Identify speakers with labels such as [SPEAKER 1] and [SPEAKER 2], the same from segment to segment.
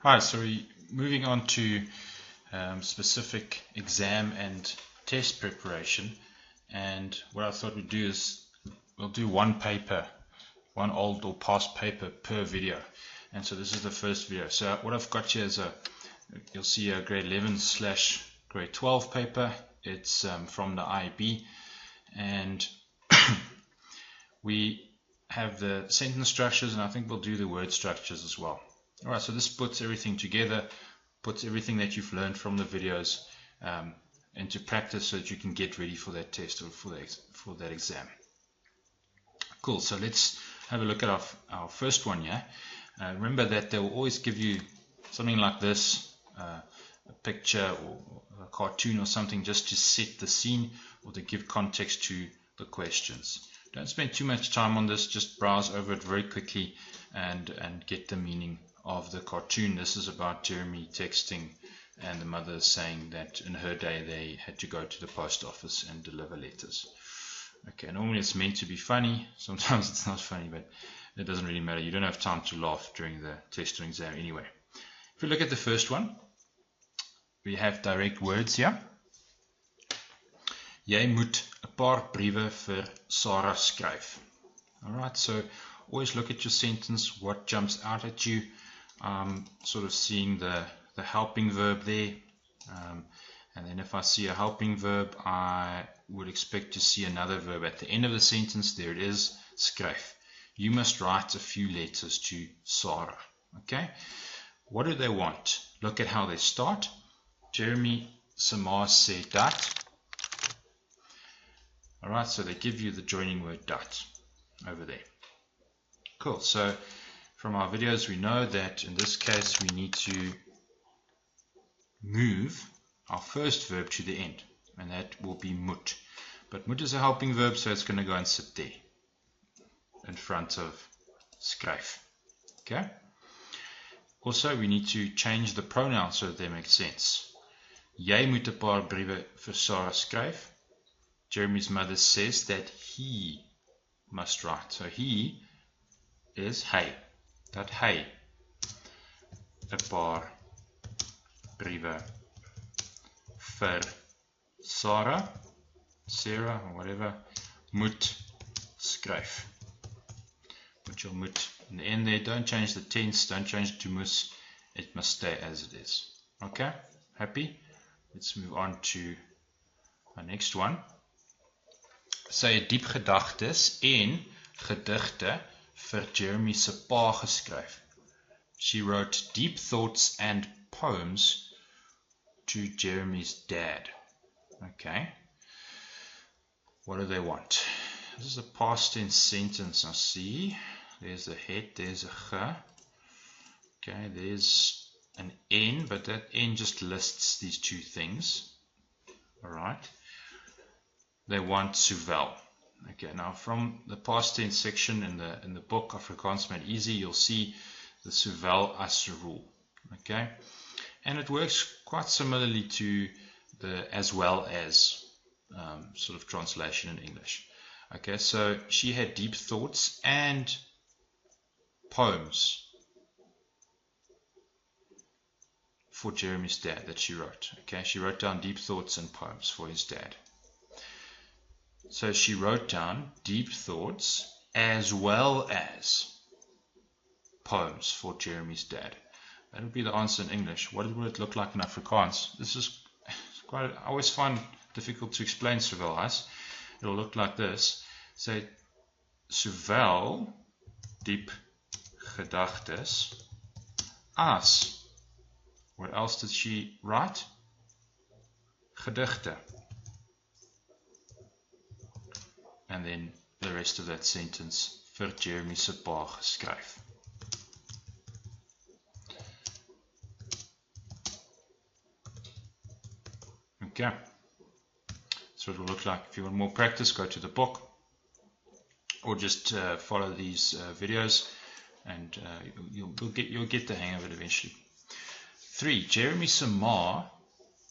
[SPEAKER 1] Right, so we're moving on to specific exam and test preparation, and what I thought we'd do is we'll do one paper, one old or past paper per video. And so this is the first video. So what I've got here is you'll see a grade 11/grade 12 paper. It's from the IB, and we have the sentence structures, and I think we'll do the word structures as well. Alright, so this puts everything together, puts everything that you've learned from the videos into practice so that you can get ready for that test or for that exam. Cool, so let's have a look at our first one here. Remember that they will always give you something like this, a picture or a cartoon or something, just to set the scene or to give context to the questions. Don't spend too much time on this, just browse over it very quickly and get the meaning of the cartoon. This is about Jeremy texting and the mother saying that in her day they had to go to the post office and deliver letters. Okay, normally it's meant to be funny, sometimes it's not funny, but it doesn't really matter. You don't have time to laugh during the test or exam anyway. If we look at the first one, we have direct words here. Jy moet 'n paar briewe vir Sarah skryf. Alright, so always look at your sentence, what jumps out at you. Sort of seeing the helping verb there, and then if I see a helping verb, I would expect to see another verb at the end of the sentence. There it is, skryf. You must write a few letters to Sarah. Okay, what do they want? Look at how they start. Jeremy se ma sê dat. Alright, so they give you the joining word dat over there. Cool, so from our videos we know that in this case we need to move our first verb to the end, and that will be moet. But moet is a helping verb, so it's going to go and sit there in front of skryf. Okay. Also, we need to change the pronouns so that they make sense. Jy moet 'n paar briewe vir Sarah skryf. Jeremy's mother says that he must write. So he is hy. Dat hy 'n paar briewe vir Sarah, or whatever, moet skryf. Put your moet in the end there. Don't change the tense, don't change it to moes. It must stay as it is. Okay, happy? Let's move on to our next one. Sy het diep gedagtes en gedigte vir Jeremy se pa geskryf. She wrote deep thoughts and poems to Jeremy's dad. Okay. What do they want? This is a past tense sentence. I see. There's a het, there's a ge. Okay, there's an n, but that n just lists these two things. Alright. They want sowel. Okay, now from the past tense section in the book Afrikaans Made Easy, you'll see the sowel as rule. Okay, and it works quite similarly to the as well as sort of translation in English. Okay, so she had deep thoughts and poems for Jeremy's dad that she wrote. Okay, she wrote down deep thoughts and poems for his dad. So she wrote down deep thoughts as well as poems for Jeremy's dad. That would be the answer in English. What would it look like in Afrikaans? This is quite, I always find difficult to explain sowel as. It'll look like this. So sowel diep gedagtes as. What else did she write? Gedigte. And then the rest of that sentence, vir Jeremy se pa geskryf. Okay, that's what it will look like. If you want more practice, go to the book, or just follow these videos, and you'll get the hang of it eventually. 3. Jeremy se ma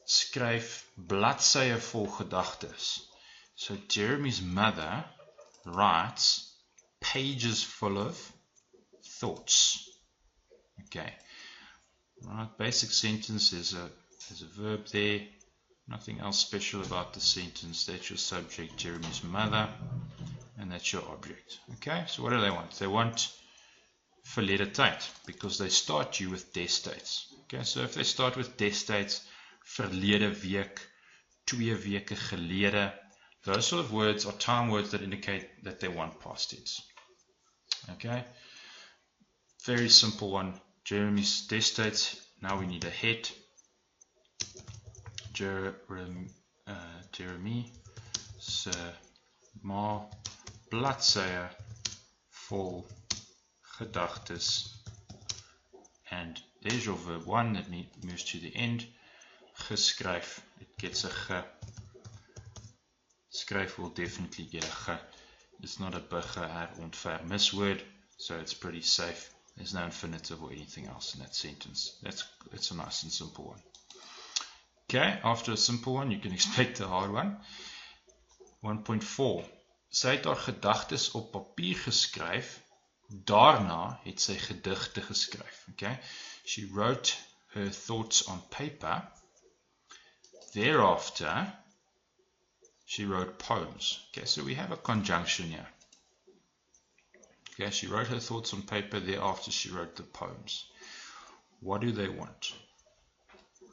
[SPEAKER 1] skryf bladsye vol gedagtes. So Jeremy's mother writes pages full of thoughts. Okay. Right, basic sentence is a verb there. Nothing else special about the sentence. That's your subject, Jeremy's mother, and that's your object. Okay, so what do they want? They want verlede tyd, because they start you with destijds. Okay, so if they start with destijds, verlede week, 2 weke gelede, those sort of words are time words that indicate that they want past tense. Okay, very simple one. Jeremy's destijds. Now we need a head. Jeremy se ma bladsye vol gedagtes, and there's your verb 1 that moves to the end. Geskryf, it gets a ge. Skryf will definitely get a ge. It's not a bige ontfer misword, so it's pretty safe. There's no infinitive or anything else in that sentence. It's a nice and simple one. Okay, after a simple one, you can expect a hard one. 1.4. Sy het haar gedagtes op papier geskryf. Daarna het sy gedigte geskryf. Okay, she wrote her thoughts on paper. Thereafter, she wrote poems. Okay, so we have a conjunction here. Okay, she wrote her thoughts on paper. Thereafter, she wrote the poems. What do they want?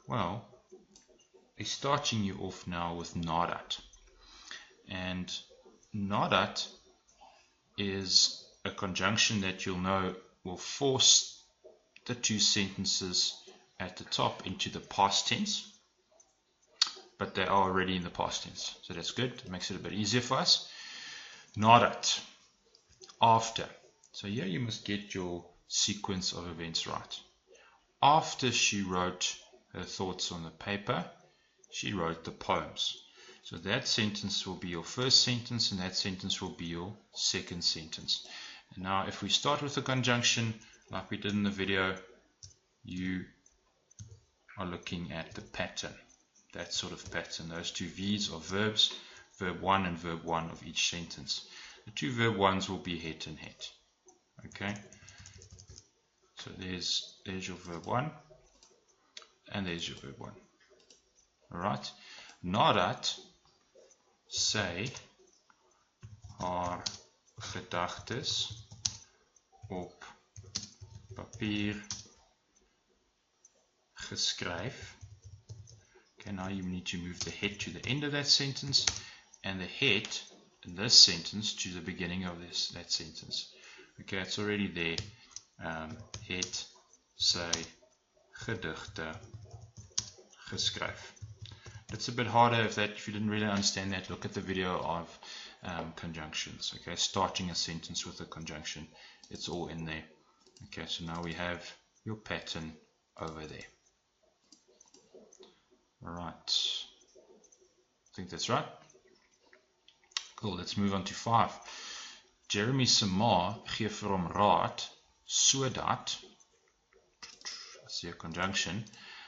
[SPEAKER 1] Well, they're starting you off now with nadat. And nadat is a conjunction that you'll know will force the two sentences at the top into the past tense, but they are already in the past tense, so that's good. It makes it a bit easier for us. Nadat, after. So here you must get your sequence of events right. After she wrote her thoughts on the paper, she wrote the poems. So that sentence will be your first sentence, and that sentence will be your second sentence. And now if we start with a conjunction, like we did in the video, you are looking at the pattern. That sort of pattern. Those two V's are verbs, verb 1 and verb 1 of each sentence. The two verb 1s will be het and het. Okay? So there's your verb 1, and there's your verb 1. Alright? Nadat sy haar gedagtes op papier geskryf. Okay, now you need to move the het to the end of that sentence, and the het in this sentence to the beginning of that sentence. Okay, it's already there. Het sy gedigte geskryf. It's a bit harder if you didn't really understand that. Look at the video of conjunctions. Okay, starting a sentence with a conjunction, it's all in there. Okay, so now we have your pattern over there. Alright, I think that's right. Cool, let's move on to 5. Jeremy se ma gee vir hom raad sodat, I see a conjunction,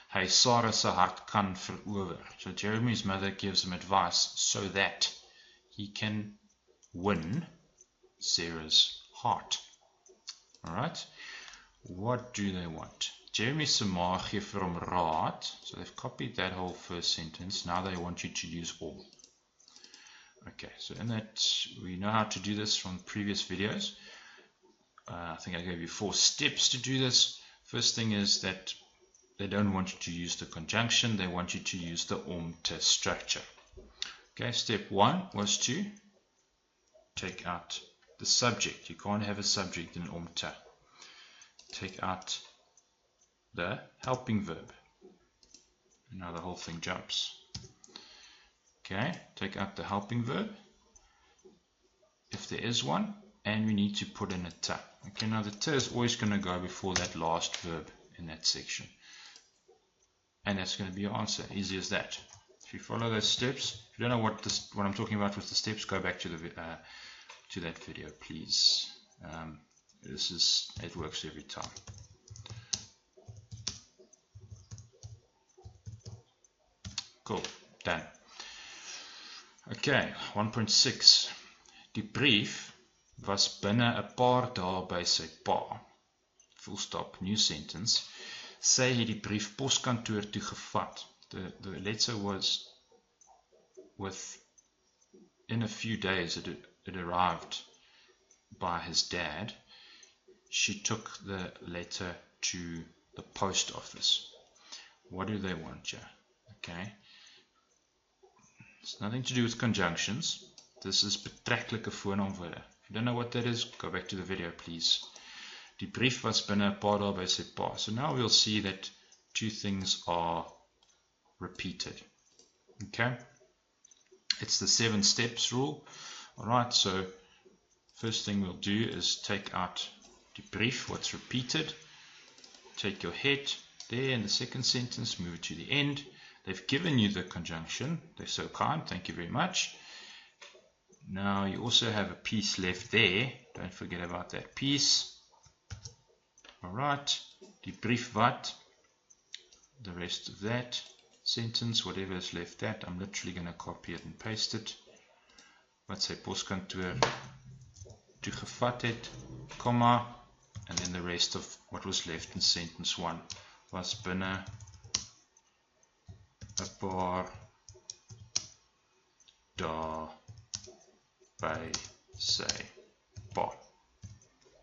[SPEAKER 1] hy Sarah se hart kan verower. So Jeremy's mother gives him advice so that he can win Sarah's heart. Alright, what do they want? Jeremy se ma gee vir hom raad. So they've copied that whole first sentence. Now they want you to use all. Okay, so in that, we know how to do this from previous videos. I think I gave you 4 steps to do this. First thing is that they don't want you to use the conjunction. They want you to use the te structure. Okay, step 1 was to take out the subject. You can't have a subject in te. Take out the helping verb. And now the whole thing jumps. Okay, take out the helping verb, if there is one, and we need to put in a te. Okay, now the te is always going to go before that last verb in that section. And that's going to be your answer, easy as that. If you follow those steps, if you don't know what I'm talking about with the steps, go back to that video, please. It works every time. Cool, done. Okay, 1.6. Die brief was binne 'n paar dae by sy pa. Full stop, new sentence. Sy het die brief poskantoor toe gevat. The letter was in a few days it arrived by his dad. She took the letter to the post office. What do they want here? Okay. It's nothing to do with conjunctions. This is betreklike voornaamwoorde. If you don't know what that is, go back to the video, please. Die brief was binne 'n paar dae by sy pa. So now we'll see that two things are repeated. Okay? It's the 7 steps rule. Alright, so first thing we'll do is take out the brief, what's repeated. Take your head there in the second sentence, move it to the end. They've given you the conjunction. They're so kind. Thank you very much. Now you also have a piece left there. Don't forget about that piece. Alright, die brief wat, the rest of that sentence, whatever is left that, I'm literally going to copy it and paste it. Wat sy poskantoor toe gevat het, comma, and then the rest of what was left in sentence 1 was binne 'n paar dae by sy pa.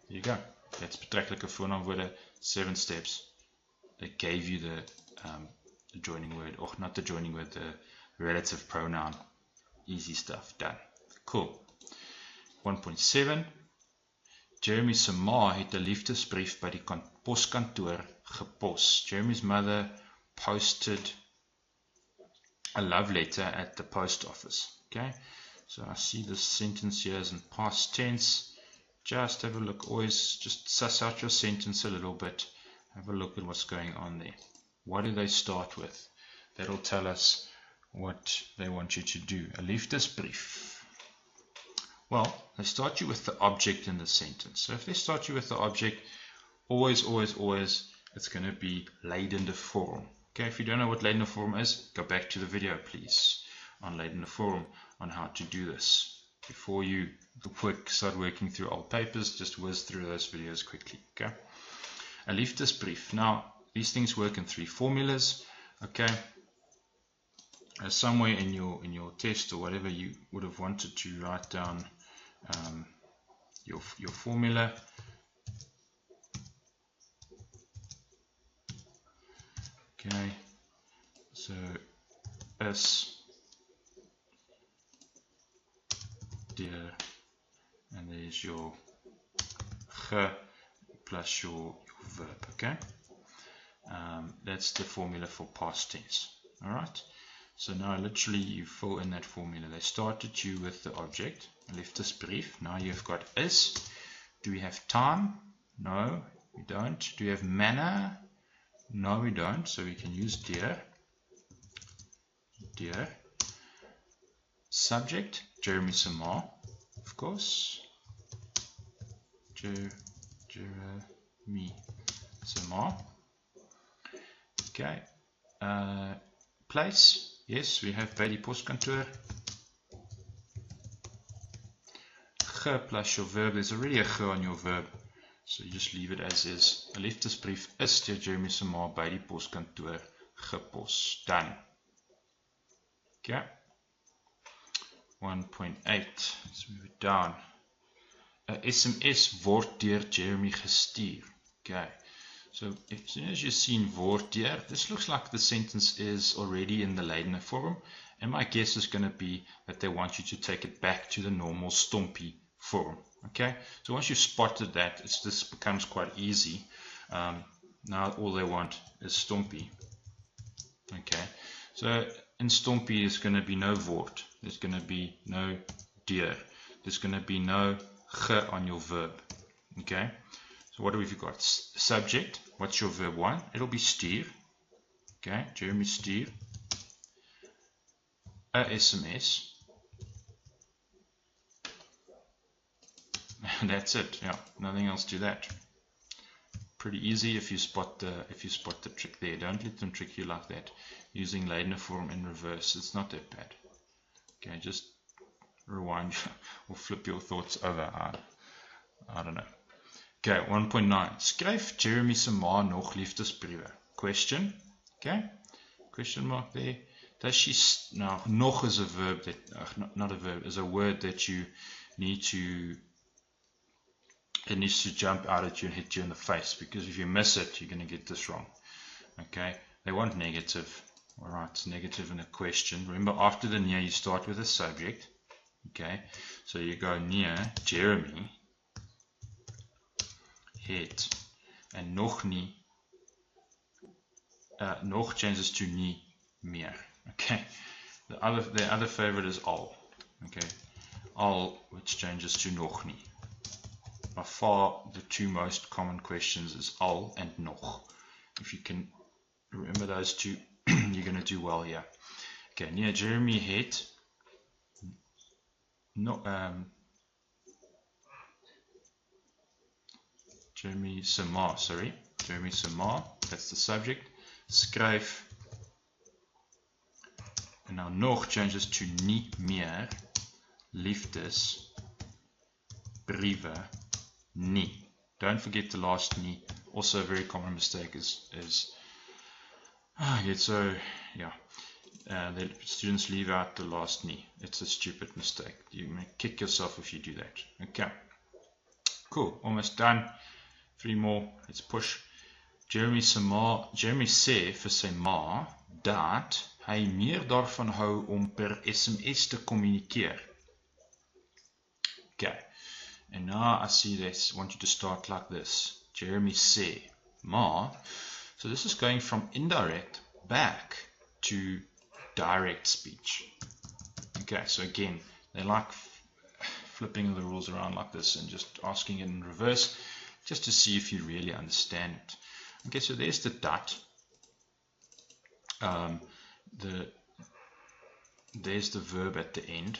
[SPEAKER 1] There you go. That's betreklike voornaamwoorde, 7 steps. They gave you the joining word, or not the joining word, the relative pronoun. Easy stuff, done. Cool. 1.7. Jeremy se ma het 'n liefdesbrief by die poskantoor gepos. Jeremy's mother posted a love letter at the post office. Okay, so I see this sentence here is in past tense. Just have a look, always just suss out your sentence a little bit. Have a look at what's going on there. What do they start with? That'll tell us what they want you to do. A liefdesbrief. Well, they start you with the object in the sentence. So if they start you with the object, always, it's going to be leidende vorm. Okay, if you don't know what leidende vorm is, go back to the video, please, on leidende vorm, on how to do this. Before you start working through old papers, just whiz through those videos quickly. Okay, a liefdesbrief. Now, these things work in 3 formulas. Okay, somewhere in your test or whatever, you would have wanted to write down your formula. Okay, so is dear, and there's your ge plus your verb. Okay, that's the formula for past tense. Alright, so now literally you fill in that formula. They started you with the object, liefdesbrief. Now you've got is. Do we have time? No, we don't. Do we have manner? No, we don't. So we can use dear. Dear. Subject, Jeremy se ma, of course. Jeremy se ma. Okay. Place, yes, we have by die poskantoor. Ge plus your verb. There's already a ge on your verb, so you just leave it as is. 'n liefdesbrief is deur Jeremy se ma by die poskantoor gepos. Done. Okay. 1.8. Let's move it down. 'n SMS word deur Jeremy gestuur. Okay. So as soon as you've seen word deur, this looks like the sentence is already in the leidende form, and my guess is going to be that they want you to take it back to the normal stompie form. Okay. So once you've spotted that, this becomes quite easy. Now all they want is stompie. Okay. So in stompie, there's going to be no word. There's going to be no deur. There's going to be no ge on your verb. Okay. So what have we got? Subject. What's your verb 1? It'll be stuur. Okay. Jeremy stuur 'n SMS. And that's it. Yeah. Nothing else to that. Pretty easy if you spot the trick there. Don't let them trick you like that. Using leidende form in reverse, it's not that bad. Okay, just rewind or flip your thoughts over. I don't know. Okay, 1.9. Skryf Jeremy se ma nog liefdesbriewe? Question. Okay. Question mark there. Does she now nog is a verb that not a verb, is a word that you need to it needs to jump out at you and hit you in the face, because if you miss it you're going to get this wrong. Okay, they want negative. Alright, it's negative in a question. Remember, after the near you start with a subject. Okay, so you go near Jeremy het, and nog nie, nog changes to nie meer. Okay, the other favorite is al. Okay, al, which changes to nog nie. By far the two most common questions is al and nog. If you can remember those two, you're going to do well here. Okay, near Jeremy het, no, Jeremy se ma, sorry, Jeremy se ma, that's the subject. Skryf, and now nog changes to nie meer liefdes briewe nie. Don't forget the last nie. Also a very common mistake is the students leave out the last nie. It's a stupid mistake. You may kick yourself if you do that. Okay, cool, almost done. 3 more, let's push. Jeremy sê vir sy ma dat hy meer daarvan hou om per SMS te communiceren. Okay, and now I see this, I want you to start like this. Jeremy sê ma. So this is going from indirect back to direct speech. Okay, so again, they like flipping the rules around like this and just asking it in reverse, just to see if you really understand it. Okay, so there's the dat. There's the verb at the end.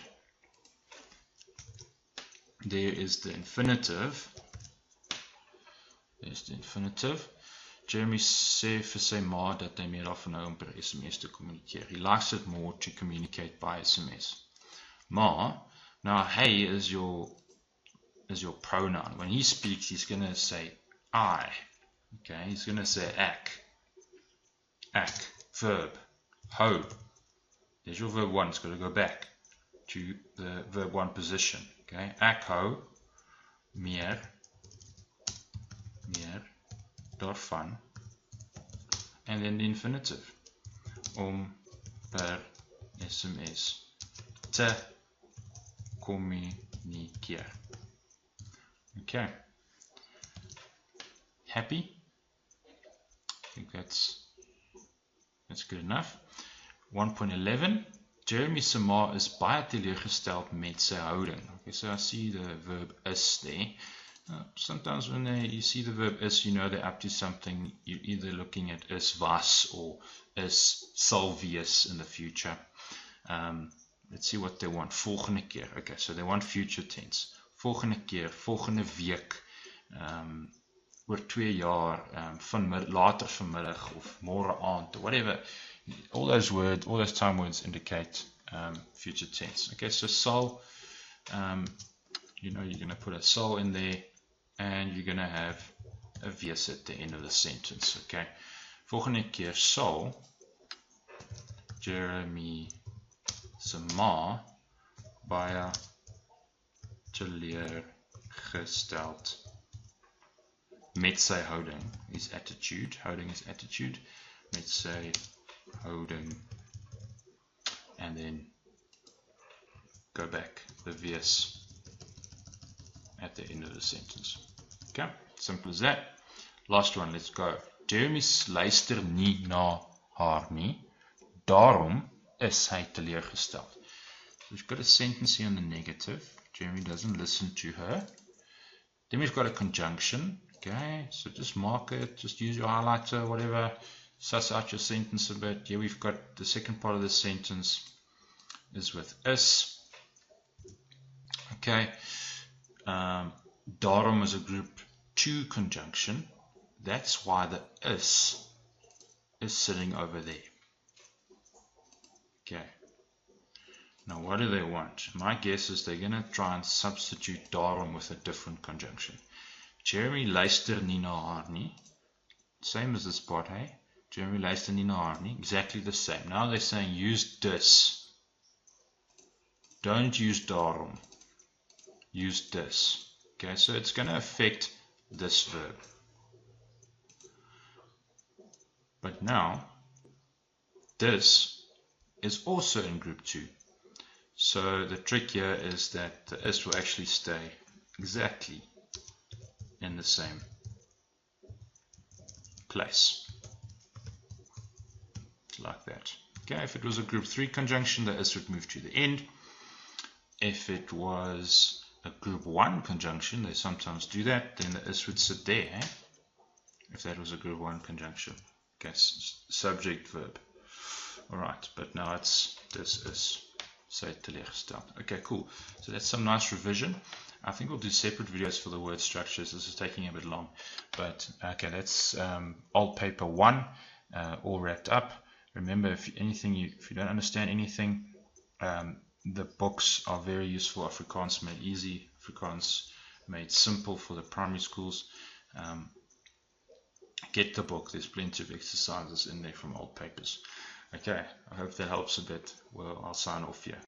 [SPEAKER 1] There is the infinitive. There's the infinitive. Jeremy sê vir sy ma dat hy meer daarvan hou om per SMS te communiceren. He likes it more to communicate by SMS. Ma, now hey is your pronoun. When he speaks, he's going to say I. Okay, he's going to say ek, verb, hou. There's your verb 1, it's got to go back to the verb 1 position. Okay, ek hou meer daarvan, and then the infinitive, om per SMS te communiceren. Okay, happy? I think that's good enough. 1.11. Jeremy se ma is baie teleurgesteld met sy houding. Okay, so I see the verb is there. Sometimes when you see the verb is, you know they're up to something. You're either looking at is was or is sal wees in the future. Let's see what they want. Volgende keer. Okay, so they want future tense. Volgende keer, volgende week, oor 2 jaar, later vanmiddag of môre aand, or whatever. All those words, all those time words indicate future tense. Okay, so sal, you know, you're going to put a sal in there, and you're going to have a wees at the end of the sentence. Okay, volgende keer sal Jeremy se ma baie teleurgesteld met sy houding, is attitude, houding is attitude, met sy houding, and then go back, the wees at the end of the sentence. Okay, simple as that. Last one, let's go. Jeremy luister nie na haar nie, daarom is hy teleurgesteld. So we've got a sentence here in the negative. Jeremy doesn't listen to her. Then we've got a conjunction. Okay, so just mark it, just use your highlighter, whatever, suss out your sentence a bit. Here we've got the second part of the sentence is with is. Okay, daarom is a group 2 conjunction. That's why the is sitting over there. Okay, now what do they want? My guess is they're going to try and substitute daarom with a different conjunction. Jeremy luister nie na haar nie. Same as this part, hey? Jeremy luister nie na haar nie. Exactly the same. Now they're saying use this. Don't use daarom. Use this. Okay, so it's going to affect this verb. But now, this is also in group 2. So the trick here is that the is will actually stay exactly in the same place. Like that. Okay, if it was a group 3 conjunction, the is would move to the end. If it was a group 1 conjunction, they sometimes do that, then the is would sit there. Eh? If that was a group 1 conjunction. Okay, subject verb. Alright, but now it's this is. Say teleurgesteld. Okay, cool. So that's some nice revision. I think we'll do separate videos for the word structures. This is taking a bit long. But okay, that's old paper 1 all wrapped up. Remember, if you don't understand anything, the books are very useful. Afrikaans made easy, Afrikaans made simple for the primary schools. Get the book. There's plenty of exercises in there from old papers. Okay, I hope that helps a bit. Well, I'll sign off here.